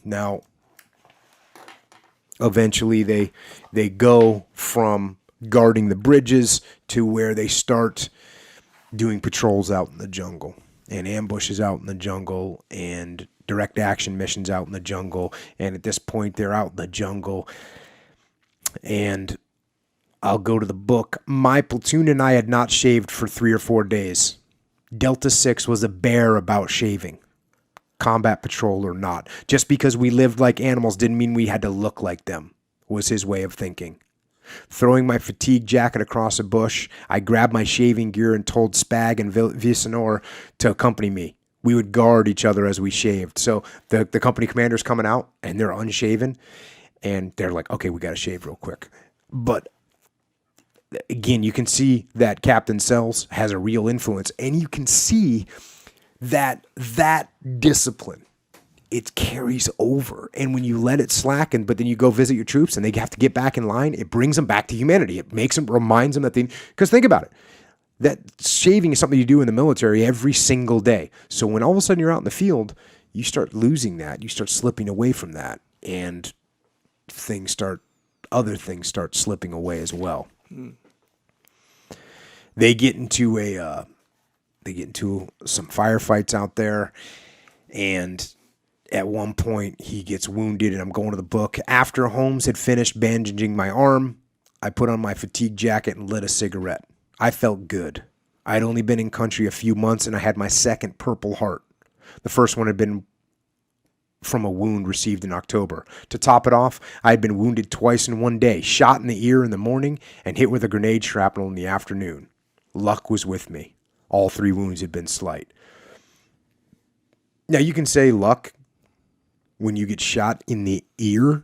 Now, eventually they go from guarding the bridges to where they start doing patrols out in the jungle and ambushes out in the jungle and direct action missions out in the jungle. And at this point, they're out in the jungle. And I'll go to the book. My platoon and I had not shaved for 3 or 4 days. Delta 6 was a bear about shaving, combat patrol or not. Just because we lived like animals didn't mean we had to look like them, was his way of thinking. Throwing my fatigue jacket across a bush, I grabbed my shaving gear and told Spag and Vicenor to accompany me. We would guard each other as we shaved. So the company commander's coming out, and they're unshaven, and they're like, okay, we got to shave real quick. But again, you can see that Captain Sells has a real influence, and you can see that discipline, it carries over. And when you let it slacken, but then you go visit your troops and they have to get back in line, it brings them back to humanity. It reminds them that because think about it, that shaving is something you do in the military every single day. So when all of a sudden you're out in the field, you start losing that. You start slipping away from that, and other things start slipping away as well. They get into some firefights out there, and at one point he gets wounded, and I'm going to the book. After Holmes had finished bandaging my arm, I put on my fatigue jacket and lit a cigarette. I felt good. I'd only been in country a few months, and I had my second Purple Heart. The first one had been from a wound received in October. To top it off, I had been wounded twice in one day, shot in the ear in the morning and hit with a grenade shrapnel in the afternoon. Luck was with me. All 3 wounds had been slight. Now, you can say luck when you get shot in the ear,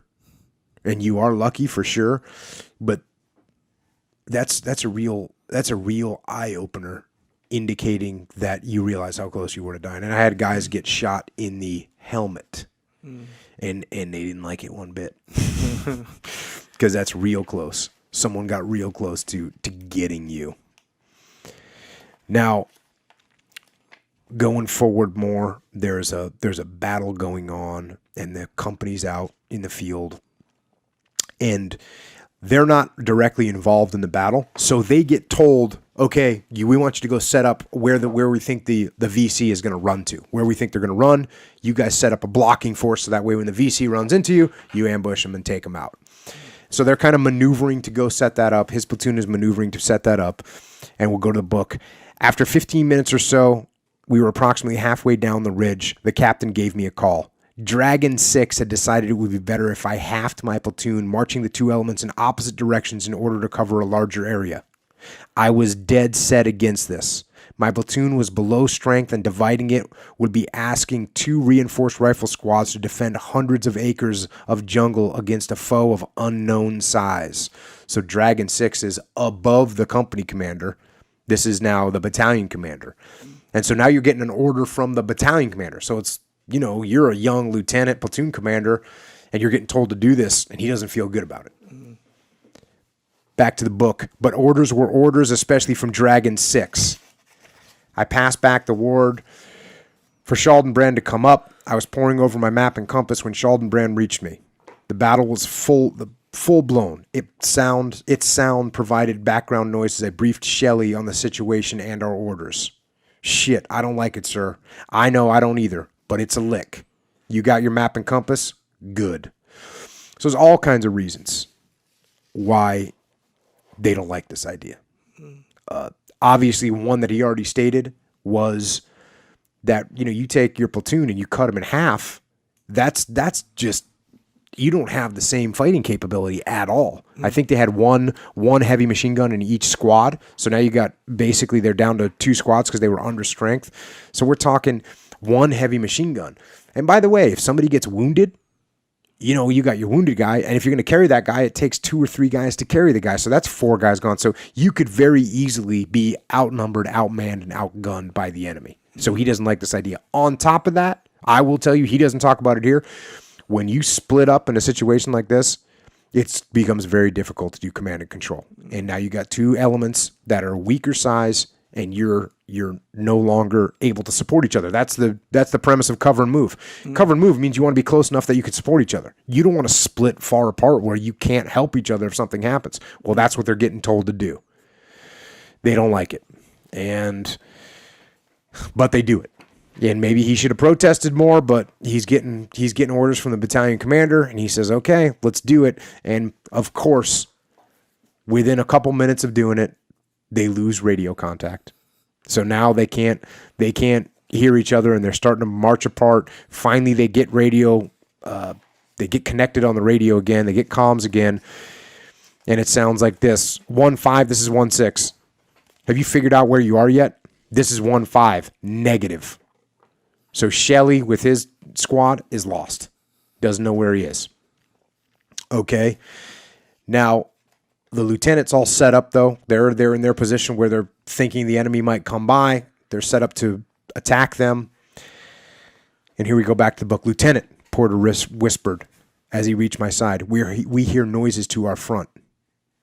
and you are lucky for sure, but that's a real eye-opener, indicating that you realize how close you were to dying. And I had guys get shot in the helmet, and they didn't like it one bit, because that's real close. Someone got real close to getting you. Now, going forward more, there's a battle going on, and the company's out in the field, and they're not directly involved in the battle, so they get told, okay, we want you to go set up where we think the VC is going to run to, where we think they're going to run. You guys set up a blocking force, so that way when the VC runs into you, you ambush them and take them out. So they're kind of maneuvering to go set that up. His platoon is maneuvering to set that up, and we'll go to the book. After 15 minutes or so, we were approximately halfway down the ridge. The captain gave me a call. Dragon 6 had decided it would be better if I halved my platoon, marching the 2 elements in opposite directions in order to cover a larger area. I was dead set against this. My platoon was below strength, and dividing it would be asking 2 reinforced rifle squads to defend hundreds of acres of jungle against a foe of unknown size. So Dragon 6 is above the company commander. This is now the battalion commander. And so now you're getting an order from the battalion commander. So it's, you're a young lieutenant, platoon commander, and you're getting told to do this, and he doesn't feel good about it. Back to the book. But orders were orders, especially from Dragon 6. I passed back the word for Schaldenbrand to come up. I was poring over my map and compass when Schaldenbrand reached me. The battle was full blown. Its sound provided background noise as I briefed Shelley on the situation and our orders. Shit, I don't like it, sir. I know I don't either, but it's a lick. You got your map and compass? Good. So there's all kinds of reasons why they don't like this idea. Obviously, one that he already stated was that, you take your platoon and you cut them in half. That's just, you don't have the same fighting capability at all. I think they had one heavy machine gun in each squad. So now you got, basically they're down to 2 squads because they were under strength. So we're talking 1 heavy machine gun. And by the way, if somebody gets wounded, you got your wounded guy, and if you're going to carry that guy, it takes 2 or 3 guys to carry the guy. So that's 4 guys gone. So you could very easily be outnumbered, outmanned, and outgunned by the enemy. So he doesn't like this idea. On top of that, I will tell you, he doesn't talk about it here. When you split up in a situation like this, it becomes very difficult to do command and control. And now you got 2 elements that are weaker size and you're no longer able to support each other. That's the premise of cover and move. Cover and move means you want to be close enough that you can support each other. You don't want to split far apart where you can't help each other if something happens. Well, that's what they're getting told to do. They don't like it. But they do it. And maybe he should have protested more, but he's getting orders from the battalion commander, and he says, okay, let's do it. And of course, within a couple minutes of doing it, they lose radio contact. So now they can't hear each other, and they're starting to march apart. Finally, they get radio, they get connected on the radio again, they get comms again, and it sounds like this. 1-5, this is 1-6. Have you figured out where you are yet? This is 1-5, negative. So Shelley with his squad is lost. Doesn't know where he is. Okay. Now, the lieutenant's all set up, though. They're in their position where they're thinking the enemy might come by. They're set up to attack them. And here we go back to the book. Lieutenant, Porter whispered as he reached my side. We hear noises to our front.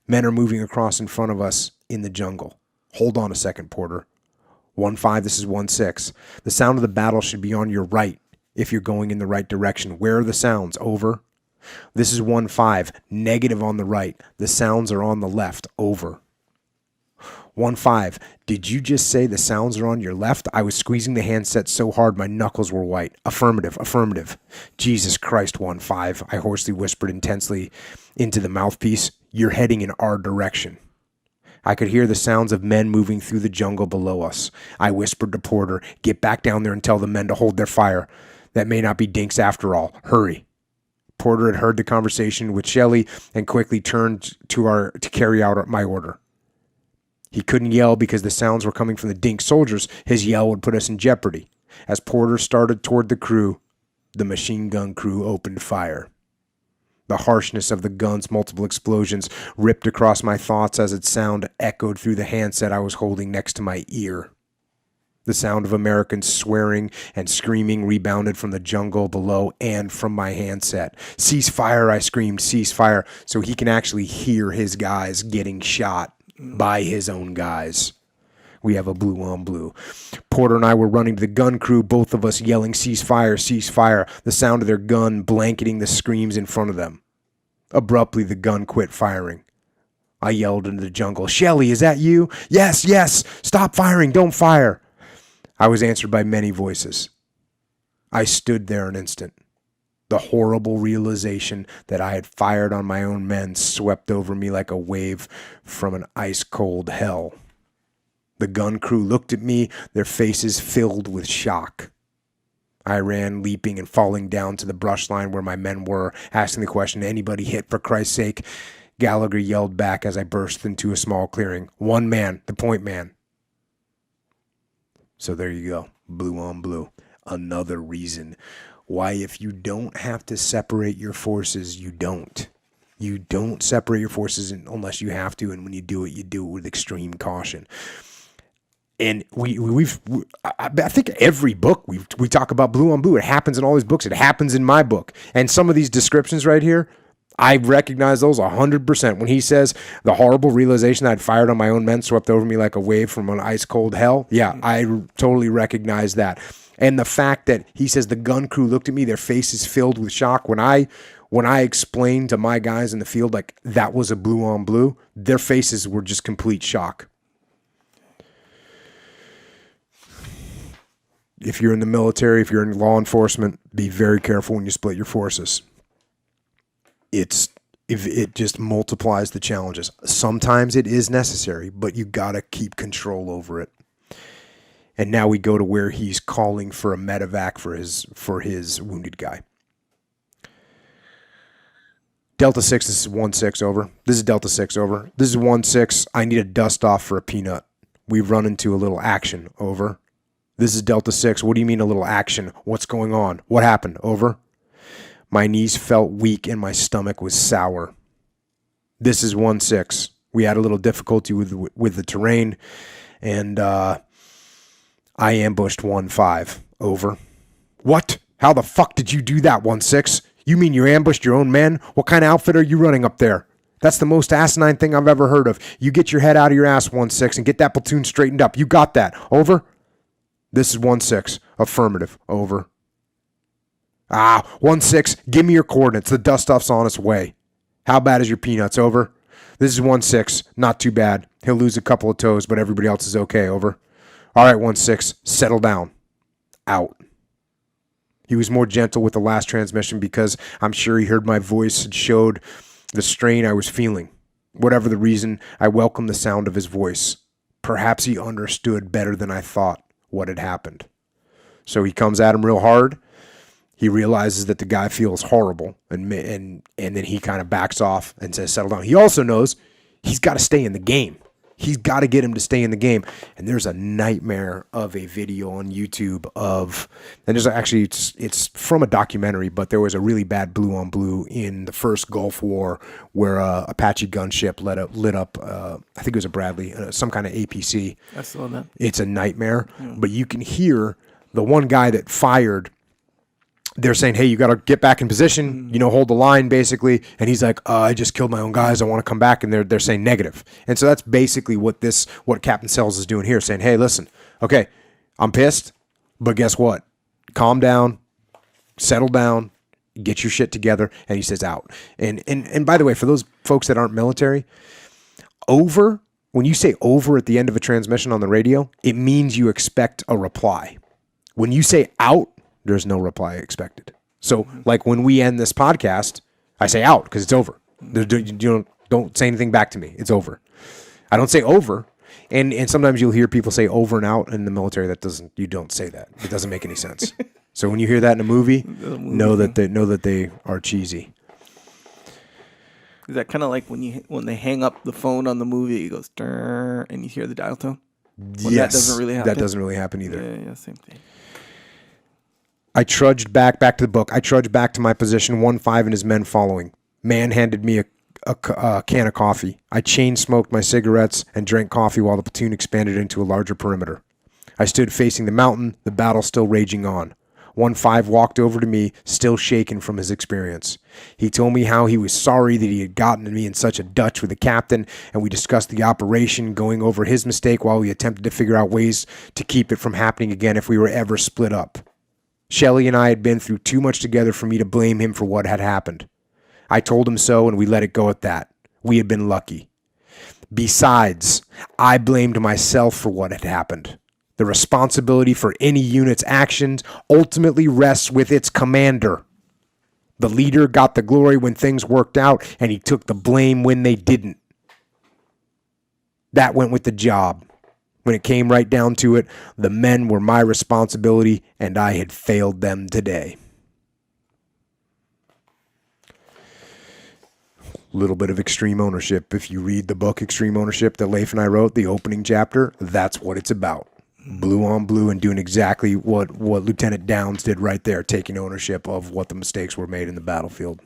Men are moving across in front of us in the jungle. Hold on a second, Porter. 1-5, this is 1-6. The sound of the battle should be on your right if you're going in the right direction. Where are the sounds? Over. This is 1-5, negative on the right. The sounds are on the left. Over. 1-5, did you just say the sounds are on your left? I was squeezing the handset so hard my knuckles were white. Affirmative, affirmative. Jesus Christ, 1-5, I hoarsely whispered intensely into the mouthpiece. You're heading in our direction. I could hear the sounds of men moving through the jungle below us. I whispered to Porter, get back down there and tell the men to hold their fire. That may not be dinks after all. Hurry. Porter had heard the conversation with Shelley and quickly turned to carry out my order. He couldn't yell because the sounds were coming from the dink soldiers. His yell would put us in jeopardy. As Porter started toward the crew, the machine gun crew opened fire. The harshness of the gun's multiple explosions ripped across my thoughts as its sound echoed through the handset I was holding next to my ear. The sound of Americans swearing and screaming rebounded from the jungle below and from my handset. Cease fire, I screamed, cease fire, so he can actually hear his guys getting shot by his own guys. We have a blue on blue. Porter and I were running to the gun crew, both of us yelling, cease fire, cease fire, the sound of their gun blanketing the screams in front of them. Abruptly, the gun quit firing. I yelled into the jungle, Shelley, is that you? Yes, yes, stop firing, don't fire. I was answered by many voices. I stood there an instant. The horrible realization that I had fired on my own men swept over me like a wave from an ice-cold hell. The gun crew looked at me, their faces filled with shock. I ran, leaping and falling down to the brush line where my men were, asking the question, anybody hit for Christ's sake? Gallagher yelled back as I burst into a small clearing. One man, the point man. So there you go, blue on blue. Another reason why if you don't have to separate your forces, you don't. You don't separate your forces unless you have to, and when you do it with extreme caution. And I think every book we talk about blue on blue. It happens in all these books. It happens in my book. And some of these descriptions right here, I recognize those 100%. When he says the horrible realization that I'd fired on my own men swept over me like a wave from an ice cold hell. Yeah, I totally recognize that. And the fact that he says the gun crew looked at me, their faces filled with shock. When I explained to my guys in the field like that was a blue on blue, their faces were just complete shock. If you're in the military, if you're in law enforcement, be very careful when you split your forces. It just multiplies the challenges. Sometimes it is necessary, but you got to keep control over it. And now we go to where he's calling for a medevac for his wounded guy. Delta 6, this is 1-6, over. This is Delta 6, over. This is 1-6, I need a dust off for a peanut. We've run into a little action, over. This is Delta 6. What do you mean a little action? What's going on? What happened? Over. My knees felt weak and my stomach was sour. This is 1-6. We had a little difficulty with the terrain, and I ambushed 1-5. Over. What? How the fuck did you do that, 1-6? You mean you ambushed your own men? What kind of outfit are you running up there? That's the most asinine thing I've ever heard of. You get your head out of your ass, 1-6, and get that platoon straightened up. You got that. Over? This is 1-6. Affirmative. Over. 1-6. Give me your coordinates. The dust stuff's on its way. How bad is your peanuts? Over. This is 1-6. Not too bad. He'll lose a couple of toes, but everybody else is okay. Over. All right, 1-6. Settle down. Out. He was more gentle with the last transmission because I'm sure he heard my voice and showed the strain I was feeling. Whatever the reason, I welcomed the sound of his voice. Perhaps he understood better than I thought what had happened. So he comes at him real hard. He realizes that the guy feels horrible, and then he kind of backs off and says, settle down. He also knows he's got to stay in the game. He's got to get him to stay in the game. And there's a nightmare of a video on YouTube of, and there's actually, it's from a documentary, but there was a really bad blue on blue in the first Gulf War where a Apache gunship lit up I think it was a Bradley, some kind of APC. I saw that. It's a nightmare, but you can hear the one guy that fired. They're saying, hey, you got to get back in position, hold the line, basically. And he's like, I just killed my own guys. I want to come back. And they're saying negative. And so that's basically what Captain Sells is doing here, saying, hey, listen, okay, I'm pissed, but guess what? Calm down, settle down, get your shit together. And he says, out. And by the way, for those folks that aren't military, over, when you say over at the end of a transmission on the radio, it means you expect a reply. When you say out, there's no reply expected. So, like when we end this podcast, I say out because it's over. You don't say anything back to me. It's over. I don't say over, and sometimes you'll hear people say over and out in the military. You don't say that. It doesn't make any sense. So when you hear that in a movie, know that they are cheesy. Is that kind of like when they hang up the phone on the movie? It goes "Durr," and you hear the dial tone. Yes, that doesn't really happen. That doesn't really happen either. Yeah, same thing. I trudged back to the book. I trudged back to my position, 1-5 and his men following. Man handed me a can of coffee. I chain smoked my cigarettes and drank coffee while the platoon expanded into a larger perimeter. I stood facing the mountain, the battle still raging on. 1-5 walked over to me, still shaken from his experience. He told me how he was sorry that he had gotten me in such a dutch with the captain, and we discussed the operation, going over his mistake while we attempted to figure out ways to keep it from happening again if we were ever split up. Shelley and I had been through too much together for me to blame him for what had happened. I told him so, and we let it go at that. We had been lucky. Besides, I blamed myself for what had happened. The responsibility for any unit's actions ultimately rests with its commander. The leader got the glory when things worked out, and he took the blame when they didn't. That went with the job. When it came right down to it, the men were my responsibility, and I had failed them today. Little bit of extreme ownership. If you read the book Extreme Ownership that Leif and I wrote, the opening chapter, that's what it's about. Blue on blue, and doing exactly what Lieutenant Downs did right there, taking ownership of what the mistakes were made in the battlefield.